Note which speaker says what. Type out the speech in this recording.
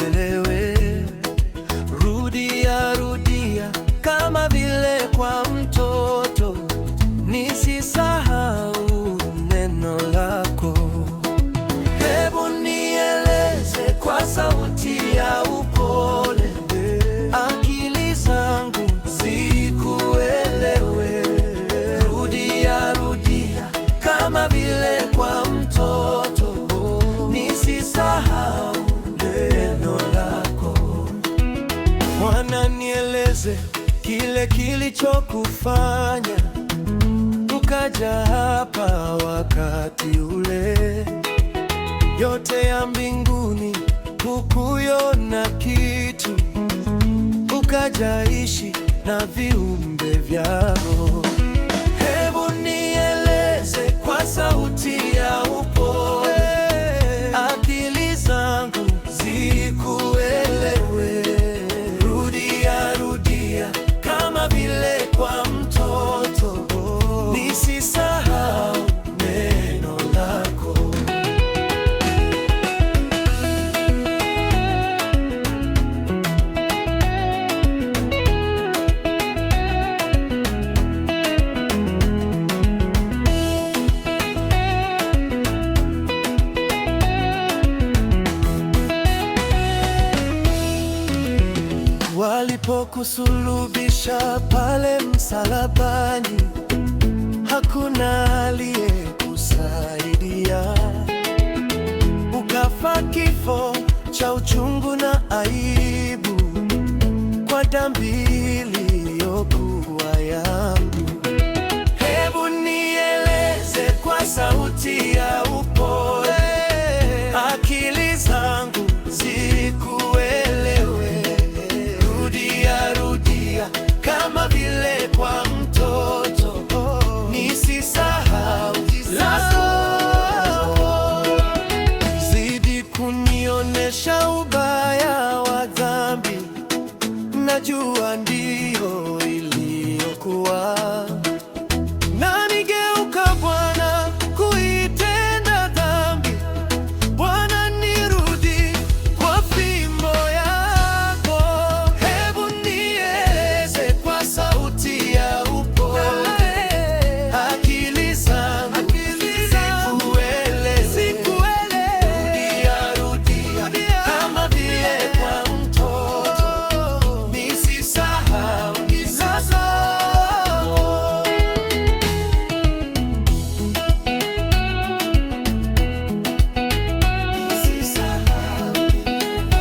Speaker 1: uelewe. Rudia rudia kama vile kwa mtoto, nisisahau neno lako. Hebu nieleze kwa sauti ya upole, akili zangu zikuelewe. Rudia rudia kama vile kwa mtoto, nisisahau neno lako. Mwana, nieleze kile kilichokufanya ukaja hapa wakati ule. Yote ya mbinguni hukuiona kitu, ukajaishi na viumbe vyao. Hebu nieleze kwa sauti ya upole, akili zangu zikuelewe. Rudia rudia kama vile kwa mtoto, nisisahau neno lako. Walipokusulubisha pale msalabani, hakuna aliyekusaidia. Ukafa kifo cha uchungu na aibu kwa dhambi iliyokuwa yangu. Hebu nieleze kwa sauti ya upole, akili zangu zikuelewe. Rudia rudia kama vile kwa mtoto, nisisahau lako. Zidi kunionesha ubaya wa dhambi, najua ndio iliyokuwa